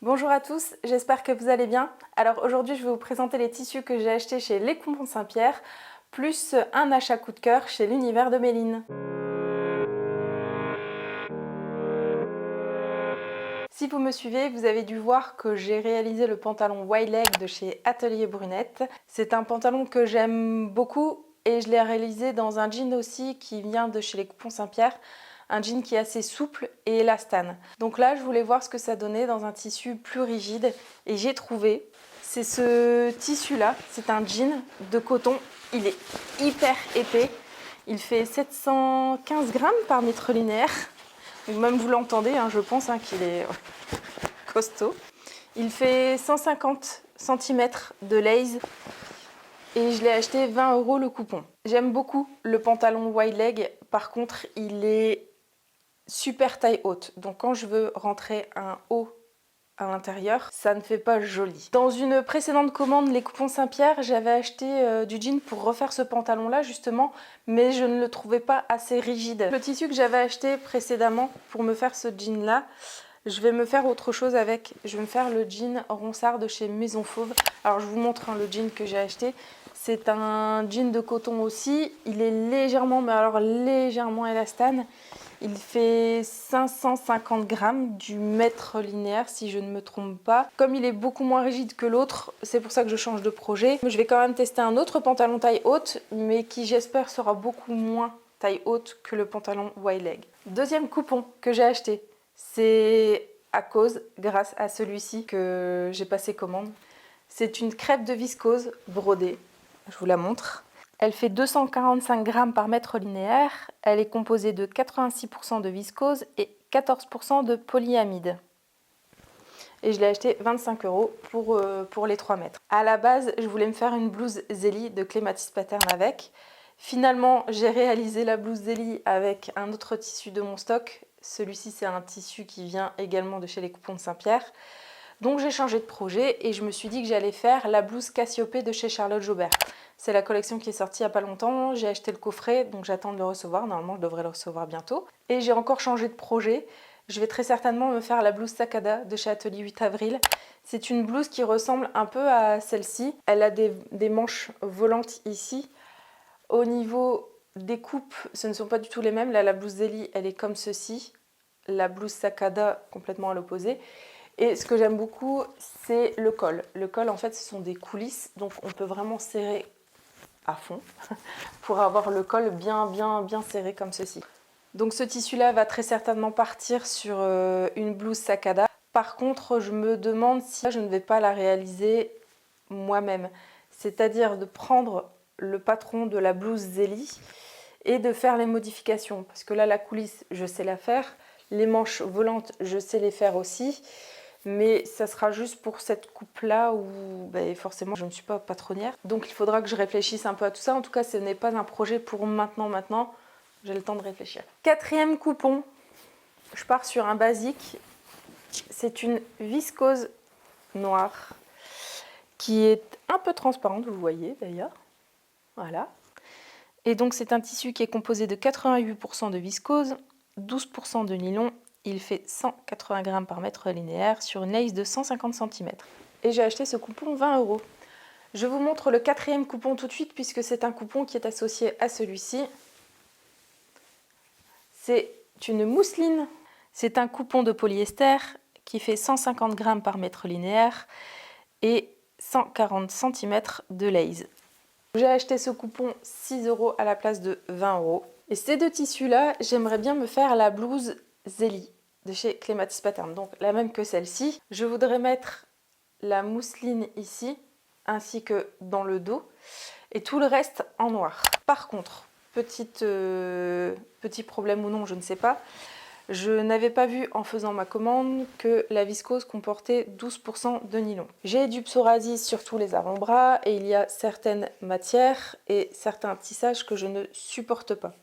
Bonjour à tous, j'espère que vous allez bien. Alors aujourd'hui je vais vous présenter les tissus que j'ai achetés chez Les Coupons Saint-Pierre, plus un achat coup de cœur chez l'Univers de Méline. Si vous me suivez, vous avez dû voir que j'ai réalisé le pantalon wide leg de chez Atelier Brunette. C'est un pantalon que j'aime beaucoup et je l'ai réalisé dans un jean aussi qui vient de chez Les Coupons Saint-Pierre. Un jean qui est assez souple et élastane. Donc là, je voulais voir ce que ça donnait dans un tissu plus rigide et j'ai trouvé. C'est ce tissu-là, c'est un jean de coton. Il est hyper épais. Il fait 715 grammes par mètre linéaire. Donc même vous l'entendez, je pense qu'il est costaud. Il fait 150 cm de lace et je l'ai acheté 20 € le coupon. J'aime beaucoup le pantalon wide leg, par contre il est super taille haute, donc quand je veux rentrer un haut à l'intérieur, ça ne fait pas joli. Dans une précédente commande, Les Coupons Saint-Pierre, j'avais acheté du jean pour refaire ce pantalon là justement, mais je ne le trouvais pas assez rigide. Le tissu que j'avais acheté précédemment pour me faire ce jean là, je vais me faire autre chose avec. Je vais me faire le jean ronsard de chez Maison Fauve. Alors je vous montre le jean que j'ai acheté. C'est un jean de coton aussi. Il est légèrement, mais alors légèrement élastane. Il fait 550 grammes du mètre linéaire si je ne me trompe pas. Comme il est beaucoup moins rigide que l'autre, c'est pour ça que je change de projet. Je vais quand même tester un autre pantalon taille haute, mais qui j'espère sera beaucoup moins taille haute que le pantalon wide leg. Deuxième coupon que j'ai acheté, c'est grâce à celui-ci que j'ai passé commande. C'est une crêpe de viscose brodée, je vous la montre. Elle fait 245 grammes par mètre linéaire. Elle est composée de 86% de viscose et 14% de polyamide. Et je l'ai acheté 25 € pour les 3 mètres. À la base, je voulais me faire une blouse Zélie de Clématis Pattern avec. Finalement, j'ai réalisé la blouse Zélie avec un autre tissu de mon stock. Celui-ci, c'est un tissu qui vient également de chez Les Coupons de Saint-Pierre. Donc j'ai changé de projet et je me suis dit que j'allais faire la blouse Cassiopée de chez Charlotte Jobert. C'est la collection qui est sortie il n'y a pas longtemps, j'ai acheté le coffret, donc j'attends de le recevoir, normalement je devrais le recevoir bientôt. Et j'ai encore changé de projet, je vais très certainement me faire la blouse Sakada de chez Atelier 8 avril. C'est une blouse qui ressemble un peu à celle-ci, elle a des manches volantes ici. Au niveau des coupes, ce ne sont pas du tout les mêmes, là la blouse Zélie elle est comme ceci, la blouse Sakada complètement à l'opposé. Et ce que j'aime beaucoup, c'est le col. Le col, en fait, ce sont des coulisses, donc on peut vraiment serrer à fond pour avoir le col bien serré comme ceci. Donc ce tissu-là va très certainement partir sur une blouse Sakada. Par contre, je me demande si je ne vais pas la réaliser moi-même. C'est-à-dire de prendre le patron de la blouse Zélie et de faire les modifications. Parce que là, la coulisse, je sais la faire. Les manches volantes, je sais les faire aussi. Mais ça sera juste pour cette coupe-là où forcément je ne suis pas patronnière. Donc il faudra que je réfléchisse un peu à tout ça. En tout cas, ce n'est pas un projet pour maintenant. J'ai le temps de réfléchir. Quatrième coupon, je pars sur un basique. C'est une viscose noire qui est un peu transparente, vous voyez d'ailleurs. Voilà. Et donc c'est un tissu qui est composé de 88% de viscose, 12% de nylon. Il fait 180 grammes par mètre linéaire sur une lace de 150 cm. Et j'ai acheté ce coupon 20 €. Je vous montre le quatrième coupon tout de suite puisque c'est un coupon qui est associé à celui-ci. C'est une mousseline. C'est un coupon de polyester qui fait 150 grammes par mètre linéaire et 140 cm de lace. J'ai acheté ce coupon 6 € à la place de 20 €. Et ces deux tissus-là, j'aimerais bien me faire la blouse Zélie de chez Clématis Pattern, donc la même que celle-ci. Je voudrais mettre la mousseline ici, ainsi que dans le dos, et tout le reste en noir. Par contre, petit problème ou non, je ne sais pas, je n'avais pas vu en faisant ma commande que la viscose comportait 12% de nylon. J'ai du psoriasis sur tous les avant-bras et il y a certaines matières et certains tissages que je ne supporte pas.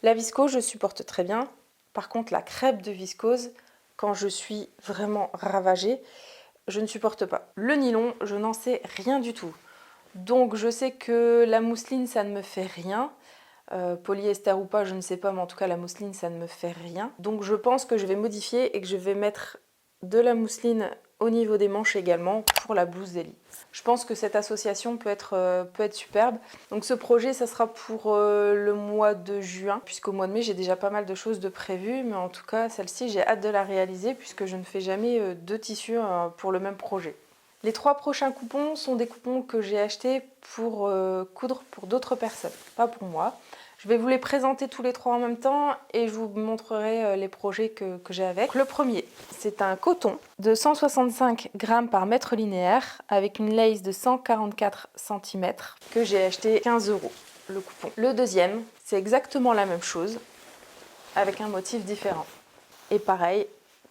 La viscose, je supporte très bien. Par contre, la crêpe de viscose, quand je suis vraiment ravagée, je ne supporte pas. Le nylon, je n'en sais rien du tout. Donc je sais que la mousseline, ça ne me fait rien. Polyester ou pas, je ne sais pas, mais en tout cas la mousseline, ça ne me fait rien. Donc je pense que je vais modifier et que je vais mettre de la mousseline au niveau des manches également pour la blouse Zélie. Je pense que cette association peut être superbe. Donc ce projet, ça sera pour le mois de juin, puisqu'au mois de mai, j'ai déjà pas mal de choses de prévues. Mais en tout cas, celle-ci, j'ai hâte de la réaliser, puisque je ne fais jamais deux tissus pour le même projet. Les 3 prochains coupons sont des coupons que j'ai achetés pour coudre pour d'autres personnes, pas pour moi. Je vais vous les présenter tous les 3 en même temps et je vous montrerai les projets que j'ai avec. Le premier, c'est un coton de 165 grammes par mètre linéaire avec une lace de 144 cm que j'ai acheté 15 € le coupon. Le deuxième, c'est exactement la même chose avec un motif différent. Et pareil,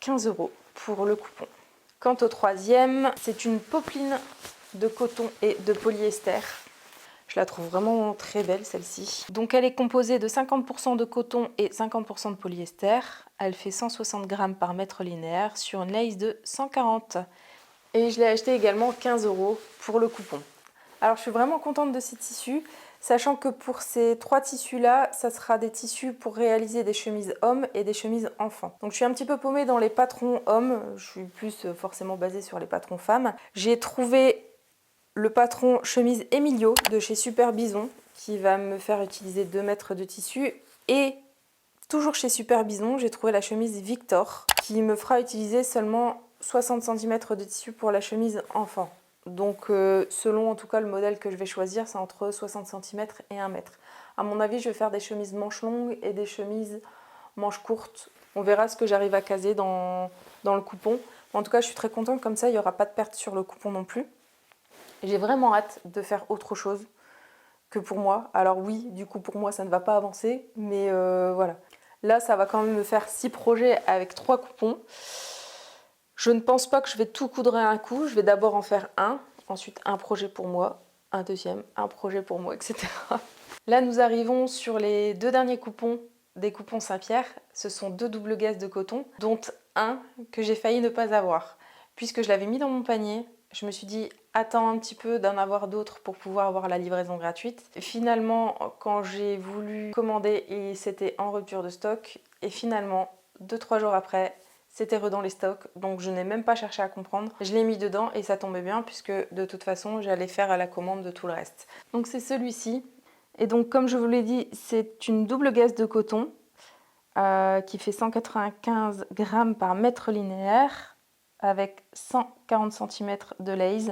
15 € pour le coupon. Quant au troisième, c'est une popeline de coton et de polyester. Je la trouve vraiment très belle celle-ci. Donc elle est composée de 50% de coton et 50% de polyester. Elle fait 160 grammes par mètre linéaire sur une lace de 140. Et je l'ai acheté également 15 € pour le coupon. Alors je suis vraiment contente de ces tissus, sachant que pour ces 3 tissus-là, ça sera des tissus pour réaliser des chemises hommes et des chemises enfants. Donc je suis un petit peu paumée dans les patrons hommes, je suis plus forcément basée sur les patrons femmes. J'ai trouvé le patron chemise Emilio de chez Super Bison qui va me faire utiliser 2 mètres de tissu. Et toujours chez Super Bison, j'ai trouvé la chemise Victor qui me fera utiliser seulement 60 cm de tissu pour la chemise enfant. Donc selon en tout cas le modèle que je vais choisir, c'est entre 60 cm et 1 mètre. À mon avis, je vais faire des chemises manches longues et des chemises manches courtes. On verra ce que j'arrive à caser dans le coupon. En tout cas, je suis très contente, comme ça il n'y aura pas de perte sur le coupon non plus. J'ai vraiment hâte de faire autre chose que pour moi. Alors oui, du coup pour moi ça ne va pas avancer, mais voilà. Là ça va quand même me faire 6 projets avec 3 coupons. Je ne pense pas que je vais tout coudre à un coup. Je vais d'abord en faire un, ensuite un projet pour moi, un deuxième, un projet pour moi, etc. Là nous arrivons sur les 2 derniers coupons des coupons Saint-Pierre. Ce sont 2 double gaze de coton, dont un que j'ai failli ne pas avoir. Puisque je l'avais mis dans mon panier, je me suis dit attends un petit peu d'en avoir d'autres pour pouvoir avoir la livraison gratuite. Et finalement, quand j'ai voulu commander, c'était en rupture de stock. Et finalement, 2-3 jours après, c'était dans les stocks. Donc je n'ai même pas cherché à comprendre. Je l'ai mis dedans et ça tombait bien puisque de toute façon, j'allais faire à la commande de tout le reste. Donc c'est celui-ci. Et donc comme je vous l'ai dit, c'est une double gaze de coton qui fait 195 grammes par mètre linéaire avec 140 cm de lace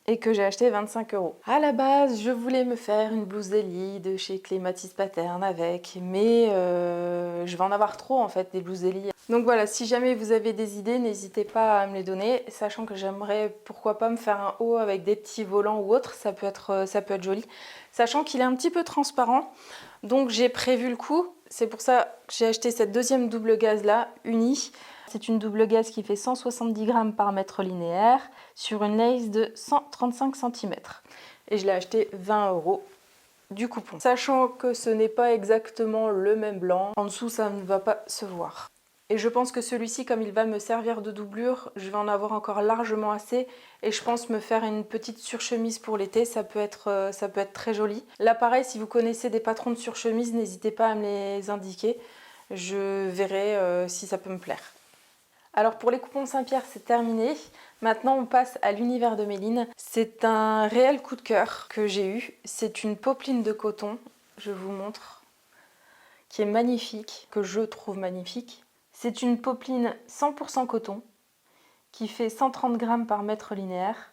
et que j'ai acheté 25 €. À la base, je voulais me faire une blouse Zélie de chez Clématis Pattern avec, mais je vais en avoir trop en fait des blouses Zélie. Donc voilà, si jamais vous avez des idées, n'hésitez pas à me les donner, sachant que j'aimerais pourquoi pas me faire un haut avec des petits volants ou autre, ça peut être joli. Sachant qu'il est un petit peu transparent, donc j'ai prévu le coup, c'est pour ça que j'ai acheté cette deuxième double gaze là, unie. C'est une double gaze qui fait 170 grammes par mètre linéaire sur une lace de 135 cm. Et je l'ai acheté 20 € du coupon. Sachant que ce n'est pas exactement le même blanc, en dessous ça ne va pas se voir. Et je pense que celui-ci, comme il va me servir de doublure, je vais en avoir encore largement assez. Et je pense me faire une petite surchemise pour l'été, ça peut être très joli. Là pareil, si vous connaissez des patrons de surchemise, n'hésitez pas à me les indiquer. Je verrai si ça peut me plaire. Alors pour les coupons Saint-Pierre, c'est terminé. Maintenant, on passe à l'univers de Méline. C'est un réel coup de cœur que j'ai eu. C'est une popeline de coton, je vous montre, qui est magnifique, que je trouve magnifique. C'est une popeline 100% coton qui fait 130 grammes par mètre linéaire.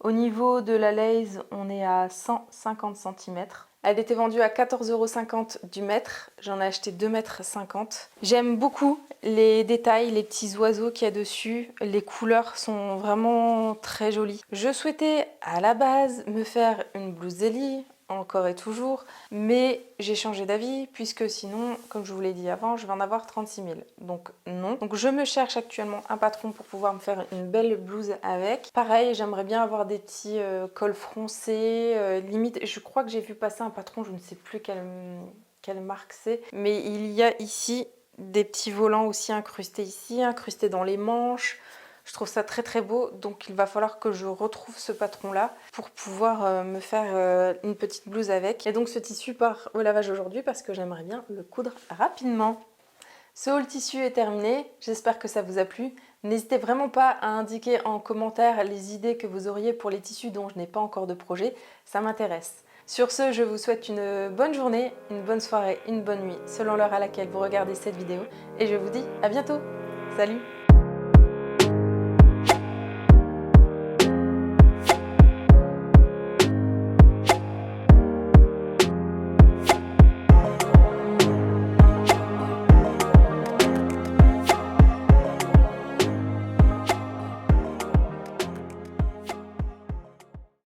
Au niveau de la lace, on est à 150 cm. Elle était vendue à 14,50 € du mètre. J'en ai acheté 2,50 m. J'aime beaucoup les détails, les petits oiseaux qu'il y a dessus. Les couleurs sont vraiment très jolies. Je souhaitais à la base me faire une blouse Zélie, encore et toujours, mais j'ai changé d'avis puisque sinon, comme je vous l'ai dit avant, je vais en avoir 36 000. Donc non. Donc je me cherche actuellement un patron pour pouvoir me faire une belle blouse avec. Pareil, j'aimerais bien avoir des petits cols froncés, limite. Je crois que j'ai vu passer un patron, je ne sais plus quelle marque c'est, mais il y a ici des petits volants aussi incrustés ici, incrustés dans les manches. Je trouve ça très très beau, donc il va falloir que je retrouve ce patron là pour pouvoir me faire une petite blouse avec. Et donc ce tissu part au lavage aujourd'hui parce que j'aimerais bien le coudre rapidement. Ce haul tissu est terminé, j'espère que ça vous a plu. N'hésitez vraiment pas à indiquer en commentaire les idées que vous auriez pour les tissus dont je n'ai pas encore de projet, ça m'intéresse. Sur ce, je vous souhaite une bonne journée, une bonne soirée, une bonne nuit, selon l'heure à laquelle vous regardez cette vidéo, et je vous dis à bientôt. Salut!